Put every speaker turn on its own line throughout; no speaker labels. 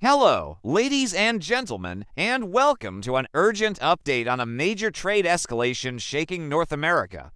Hello, ladies and gentlemen, and welcome to an urgent update on a major trade escalation shaking North America.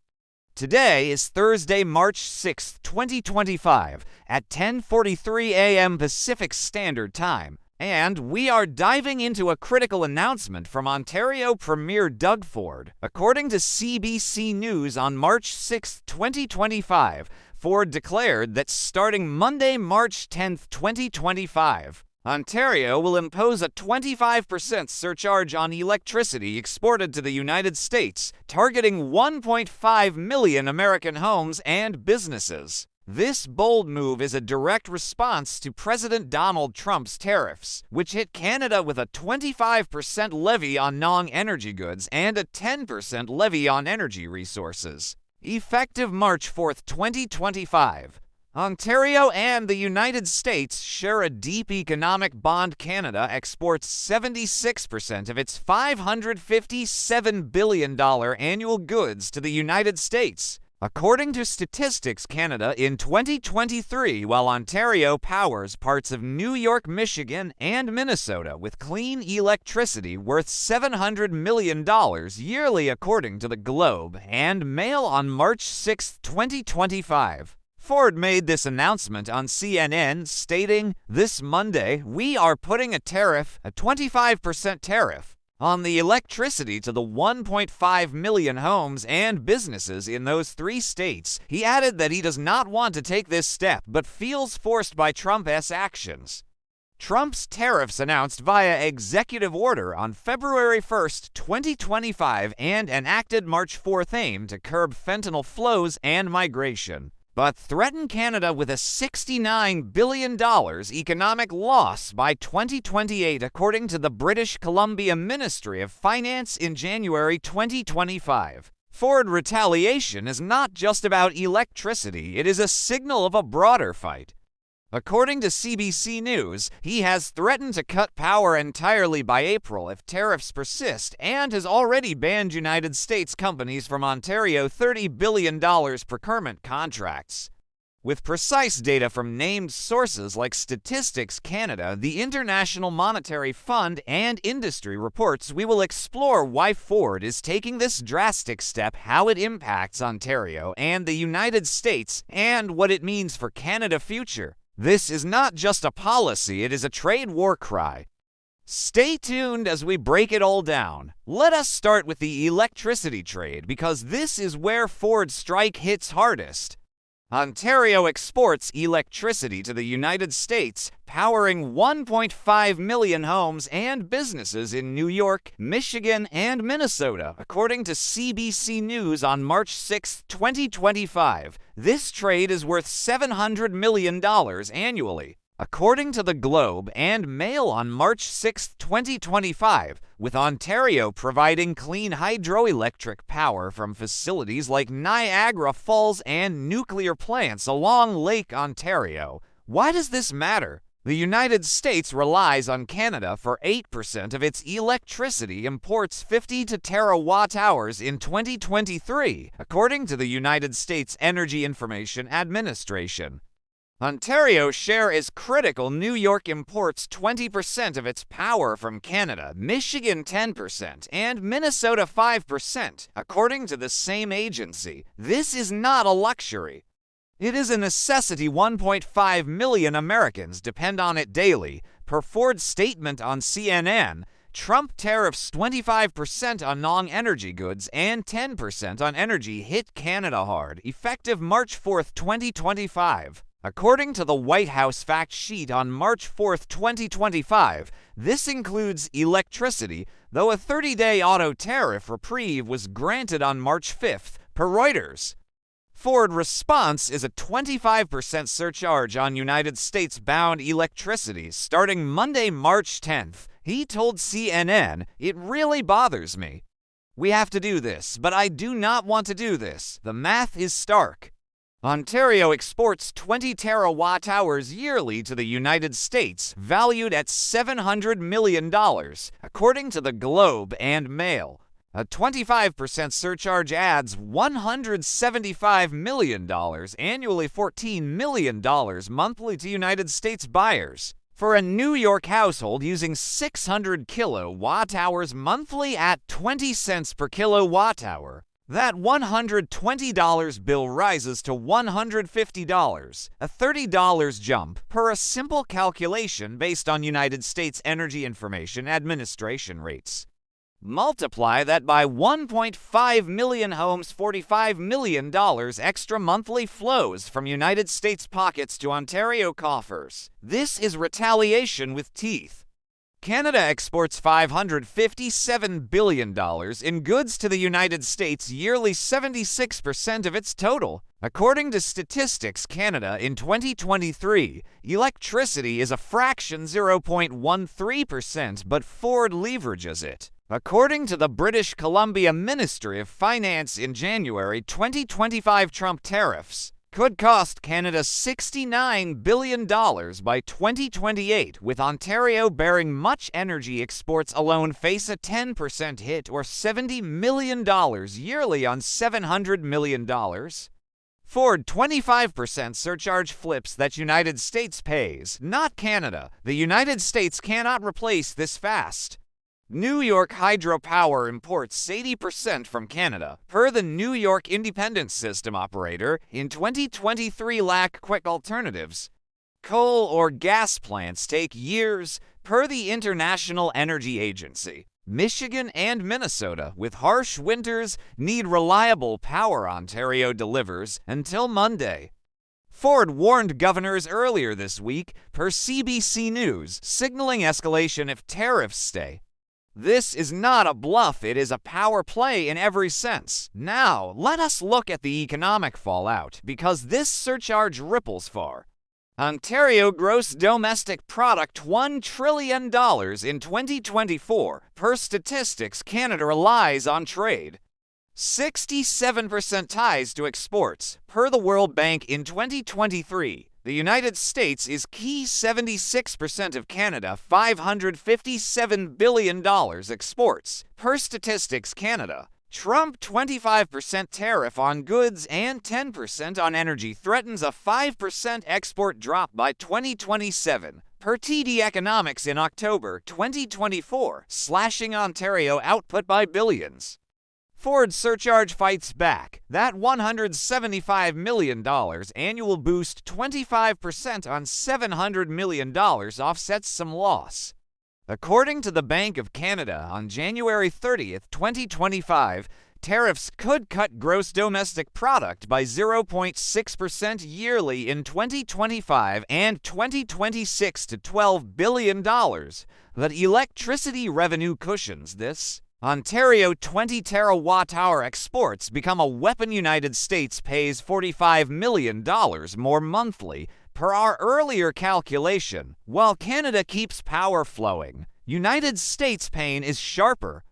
Today is Thursday, March 6, 2025, at 10:43 a.m. Pacific Standard Time, and we are diving into a critical announcement from Ontario Premier Doug Ford. According to CBC News on March 6, 2025, Ford declared that starting Monday, March 10, 2025, Ontario will impose a 25% surcharge on electricity exported to the United States, targeting 1.5 million American homes and businesses. This bold move is a direct response to President Donald Trump's tariffs, which hit Canada with a 25% levy on non-energy goods and a 10% levy on energy resources. Effective March 4, 2025, Ontario and the United States share a deep economic bond. Canada exports 76% of its $557 billion annual goods to the United States, according to Statistics Canada in 2023, while Ontario powers parts of New York, Michigan, and Minnesota with clean electricity worth $700 million yearly, according to the Globe and Mail on March 6, 2025. Ford made this announcement on CNN, stating, "This Monday, we are putting a 25% tariff, on the electricity to the 1.5 million homes and businesses in those three states." He added that he does not want to take this step, but feels forced by Trump's actions. Trump's tariffs, announced via executive order on February 1, 2025, and enacted March 4, aim to curb fentanyl flows and migration, but threaten Canada with a $69 billion economic loss by 2028, according to the British Columbia Ministry of Finance in January 2025. Ford retaliation is not just about electricity, it is a signal of a broader fight. According to CBC News, he has threatened to cut power entirely by April if tariffs persist, and has already banned United States companies from Ontario $30 billion procurement contracts. With precise data from named sources like Statistics Canada, the International Monetary Fund, and industry reports, we will explore why Ford is taking this drastic step, how it impacts Ontario and the United States, and what it means for Canada's future. This is not just a policy, it is a trade war cry. Stay tuned as we break it all down. Let us start with the electricity trade, because this is where Ford's strike hits hardest. Ontario exports electricity to the United States, powering 1.5 million homes and businesses in New York, Michigan, and Minnesota, according to CBC News on March 6, 2025. This trade is worth $700 million annually, according to the Globe and Mail on March 6, 2025, with Ontario providing clean hydroelectric power from facilities like Niagara Falls and nuclear plants along Lake Ontario. Why does this matter? The United States relies on Canada for 8% of its electricity, imports 50 terawatt-hours in 2023, according to the United States Energy Information Administration. Ontario's share is critical. New York imports 20% of its power from Canada, Michigan 10%, and Minnesota 5%, according to the same agency. This is not a luxury. It is a necessity. 1.5 million Americans depend on it daily. Per Ford's statement on CNN, Trump tariffs 25% on non-energy goods and 10% on energy hit Canada hard, effective March 4, 2025. According to the White House fact sheet on March 4, 2025, this includes electricity, though a 30-day auto tariff reprieve was granted on March 5, per Reuters. Ford's response is a 25% surcharge on United States-bound electricity starting Monday, March 10th. He told CNN, "It really bothers me. We have to do this, but I do not want to do this. The math is stark." Ontario exports 20 terawatt-hours yearly to the United States, valued at $700 million, according to the Globe and Mail. A 25% surcharge adds $175 million annually, $14 million monthly to United States buyers. For a New York household using 600 kilowatt-hours monthly at 20 cents per kilowatt-hour, that $120 bill rises to $150, a $30 jump per a simple calculation based on United States Energy Information Administration rates. Multiply that by 1.5 million homes, $45 million extra monthly flows from United States pockets to Ontario coffers. This is retaliation with teeth. Canada exports $557 billion in goods to the United States, yearly 76% of its total. According to Statistics Canada in 2023, electricity is a fraction 0.13%, but Ford leverages it. According to the British Columbia Ministry of Finance in January 2025, Trump tariffs could cost Canada $69 billion by 2028, with Ontario bearing much energy exports alone face a 10% hit or $70 million yearly on $700 million. Ford 25% surcharge flips that United States pays, not Canada. The United States cannot replace this fast. New York hydropower imports 80% from Canada, per the New York Independent System Operator. In 2023, lack quick alternatives. Coal or gas plants take years, per the International Energy Agency. Michigan and Minnesota, with harsh winters, need reliable power. Ontario delivers until Monday. Ford warned governors earlier this week, per CBC News, signaling escalation if tariffs stay. This is not a bluff, it is a power play in every sense. Now, let us look at the economic fallout, because this surcharge ripples far. Ontario gross domestic product $1 trillion in 2024, per Statistics Canada relies on trade. 67% ties to exports, per the World Bank in 2023. The United States is key. 76% of Canada, $557 billion exports, per Statistics Canada. Trump 25% tariff on goods and 10% on energy threatens a 5% export drop by 2027, per TD Economics in October 2024, slashing Ontario output by billions. Ford surcharge fights back. That $175 million annual boost, 25% on $700 million, offsets some loss. According to the Bank of Canada, on January 30, 2025, tariffs could cut gross domestic product by 0.6% yearly in 2025 and 2026 to $12 billion. But electricity revenue cushions this. Ontario 20 terawatt-hour exports become a weapon. United States pays $45 million more monthly, per our earlier calculation. While Canada keeps power flowing, United States pain is sharper.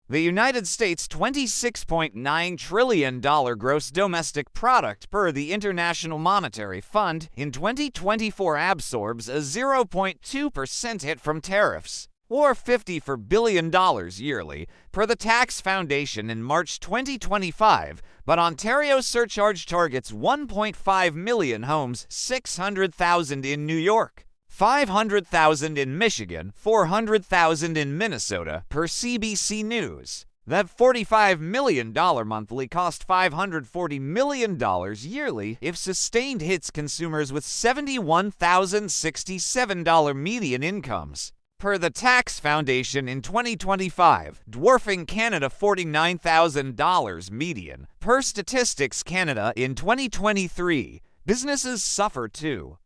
The United States' $26.9 trillion gross domestic product, per the International Monetary Fund, in 2024 absorbs a 0.2% hit from tariffs, or $54 billion yearly, per the Tax Foundation in March 2025, but Ontario surcharge targets 1.5 million homes, 600,000 in New York, 500,000 in Michigan, 400,000 in Minnesota, per CBC News. That $45 million monthly cost $540 million yearly if sustained hits consumers with $71,067 median incomes, per the Tax Foundation in 2025, dwarfing Canada $49,000 median, per Statistics Canada in 2023. Businesses suffer too.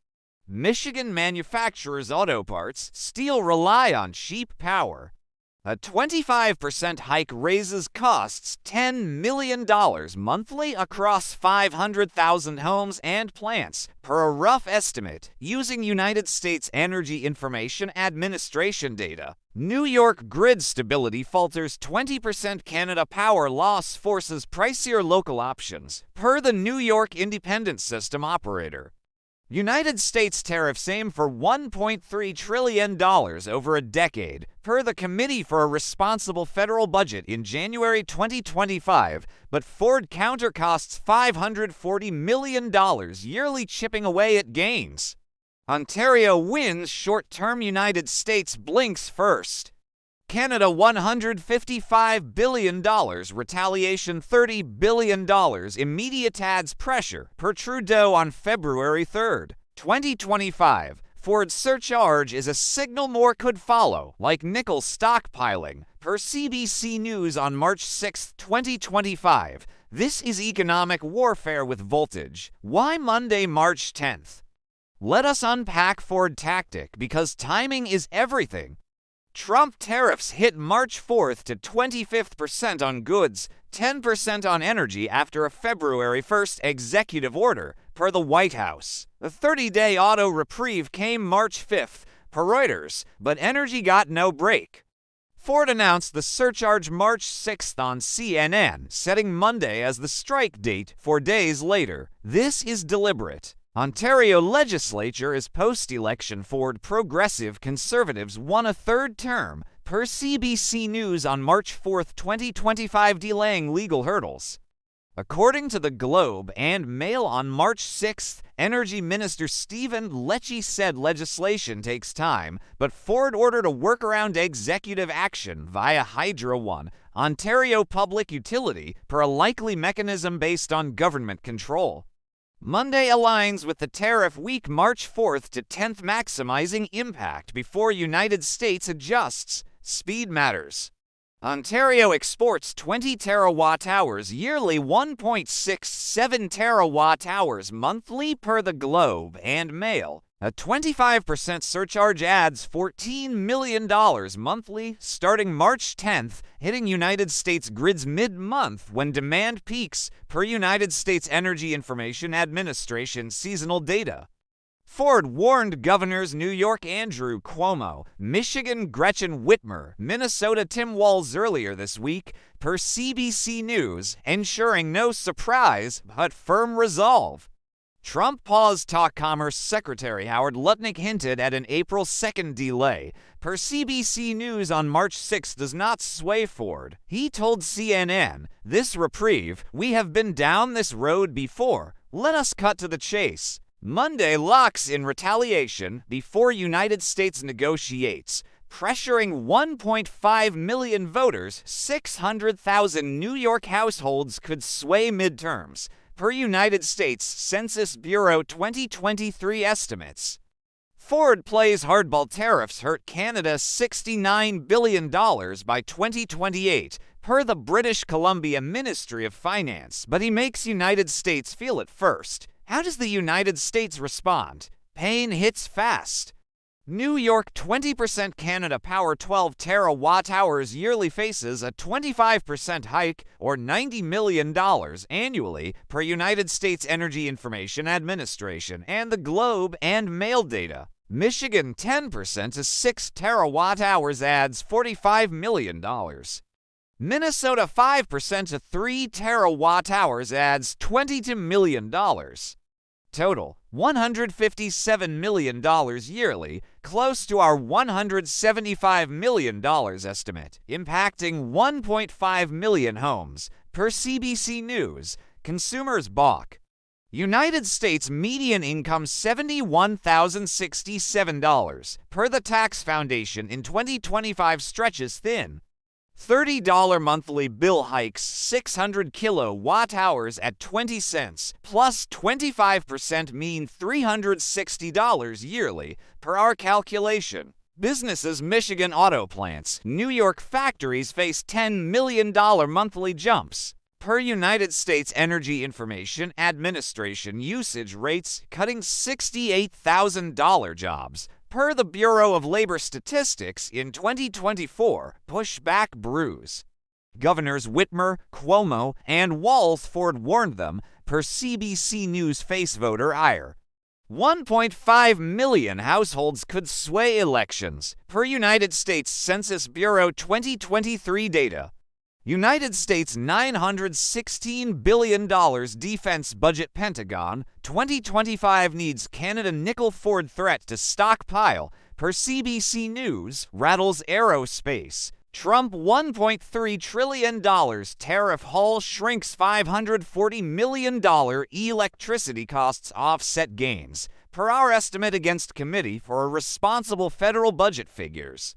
Michigan manufacturers auto parts still rely on cheap power. A 25% hike raises costs $10 million monthly across 500,000 homes and plants, per a rough estimate, using United States Energy Information Administration data. New York grid stability falters 20%. Canada power loss forces pricier local options, per the New York Independent System Operator. United States tariffs aim for $1.3 trillion over a decade, per the Committee for a Responsible Federal Budget in January 2025, but Ford counter costs $540 million yearly, chipping away at gains. Ontario wins short-term, United States blinks first. Canada $155 billion, retaliation $30 billion, immediate adds pressure, per Trudeau on February 3rd, 2025. Ford surcharge is a signal more could follow, like nickel stockpiling, per CBC News on March 6, 2025. This is economic warfare with voltage. Why Monday, March 10th? Let us unpack Ford tactic, because timing is everything. Trump tariffs hit March 4th to 25% on goods, 10% on energy after a February 1st executive order, per the White House. The 30-day auto reprieve came March 5th, per Reuters, but energy got no break. Ford announced the surcharge March 6th on CNN, setting Monday as the strike date 4 days later. This is deliberate. Ontario legislature is post-election. Ford progressive Conservatives won a third term, per CBC News on March 4, 2025, delaying legal hurdles. According to the Globe and Mail on March 6th, Energy Minister Stephen Lecce said legislation takes time, but Ford ordered a workaround executive action via Hydro One, Ontario public utility, per a likely mechanism based on government control. Monday aligns with the tariff week March 4th to 10th, maximizing impact before United States adjusts. Speed matters. Ontario exports 20 terawatt-hours yearly, 1.67 terawatt-hours monthly, per the Globe and Mail. A 25% surcharge adds $14 million monthly starting March 10th, hitting United States grids mid-month when demand peaks, per United States Energy Information Administration seasonal data. Ford warned governors New York Andrew Cuomo, Michigan Gretchen Whitmer, Minnesota Tim Walz earlier this week, per CBC News, ensuring no surprise but firm resolve. Trump paused talk. Commerce Secretary Howard Lutnick hinted at an April 2nd delay, per CBC News on March 6, does not sway Ford. He told CNN, "This reprieve, we have been down this road before. Let us cut to the chase." Monday locks in retaliation before United States negotiates, pressuring 1.5 million voters. 600,000 New York households could sway midterms, per United States Census Bureau 2023 estimates. Ford plays hardball. Tariffs hurt Canada $69 billion by 2028, per the British Columbia Ministry of Finance, but he makes United States feel it first. How does the United States respond? Pain hits fast. New York 20%, Canada Power 12 terawatt-hours yearly faces a 25% hike, or $90 million annually, per United States Energy Information Administration and the Globe and Mail data. Michigan 10% to 6 terawatt-hours adds $45 million. Minnesota 5% to 3 terawatt-hours adds $22 million. Total, $157 million yearly, close to our $175 million estimate, impacting 1.5 million homes, per CBC News. Consumers balk. United States median income $71,067, per the Tax Foundation in 2025 stretches thin. $30 monthly bill hikes 600 kilowatt-hours at 20 cents, plus 25% mean $360 yearly, per our calculation. Businesses, Michigan auto plants, New York factories face $10 million monthly jumps. Per United States Energy Information Administration usage rates cutting $68,000 jobs. Per the Bureau of Labor Statistics in 2024, pushback brews. Governors Whitmer, Cuomo, and Walz. Ford warned them, per CBC News face voter ire. 1.5 million households could sway elections, per United States Census Bureau 2023 data. United States $916 billion defense budget. Pentagon 2025 needs Canada nickel. Ford threat to stockpile, per CBC News, rattles aerospace. Trump $1.3 trillion tariff haul shrinks $540 million electricity costs offset gains, per our estimate against Committee for Responsible Federal Budget figures.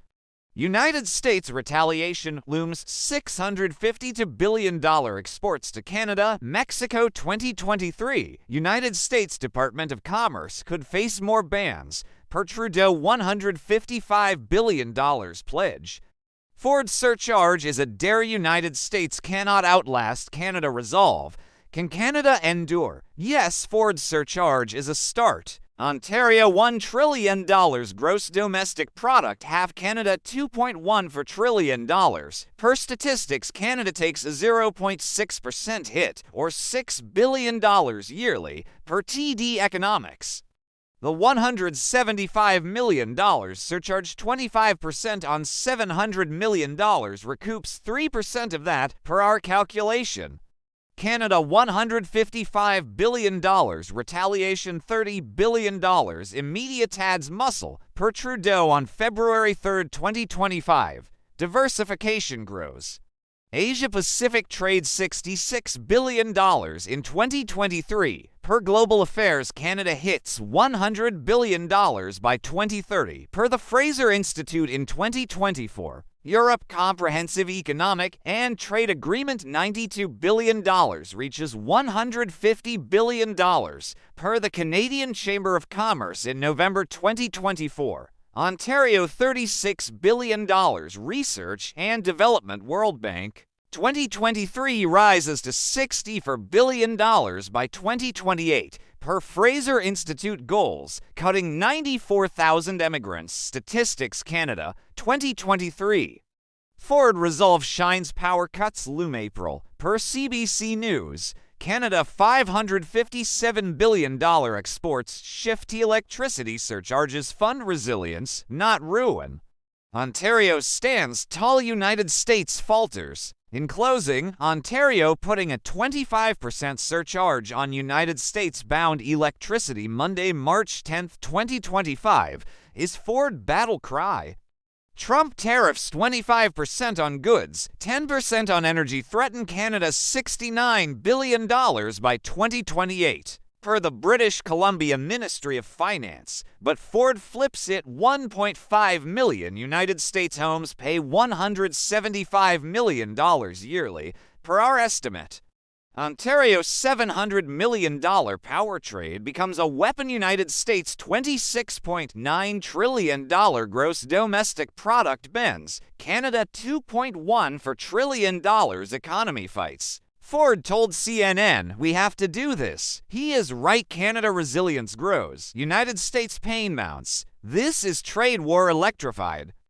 United States retaliation looms $652 billion exports to Canada, Mexico 2023. United States Department of Commerce could face more bans, per Trudeau $155 billion pledge. Ford surcharge is a dare United States cannot outlast Canada resolve. Can Canada endure? Yes, Ford surcharge is a start. Ontario $1 trillion gross domestic product, half Canada $2.1 trillion. Per statistics, Canada takes a 0.6% hit, or $6 billion yearly, per TD Economics. The $175 million surcharge 25% on $700 million recoups 3% of that, per our calculation. Canada $155 billion, retaliation $30 billion, immediate adds muscle, per Trudeau on February 3, 2025. Diversification grows. Asia-Pacific trade $66 billion in 2023. Per Global Affairs, Canada hits $100 billion by 2030, per the Fraser Institute in 2024. Europe Comprehensive Economic and Trade Agreement $92 billion reaches $150 billion, per the Canadian Chamber of Commerce in November 2024. Ontario $36 billion, Research and Development World Bank. 2023 rises to $64 billion by 2028, per Fraser Institute goals, cutting 94,000 immigrants. Statistics Canada, 2023. Ford resolve shines power cuts loom April, per CBC News. Canada $557 billion exports shift to electricity surcharges fund resilience, not ruin. Ontario stands tall, United States falters. In closing, Ontario putting a 25% surcharge on United States-bound electricity Monday, March 10, 2025, is Ford battle cry. Trump tariffs 25% on goods, 10% on energy threaten Canada's $69 billion by 2028, per the British Columbia Ministry of Finance, but Ford flips it. 1.5 million United States homes pay $175 million yearly, per our estimate. Ontario's $700 million power trade becomes a weapon. United States $26.9 trillion gross domestic product bends. Canada $2.1 trillion economy fights. Ford told CNN, "We have to do this." He is right. Canada resilience grows. United States pain mounts. This is trade war electrified.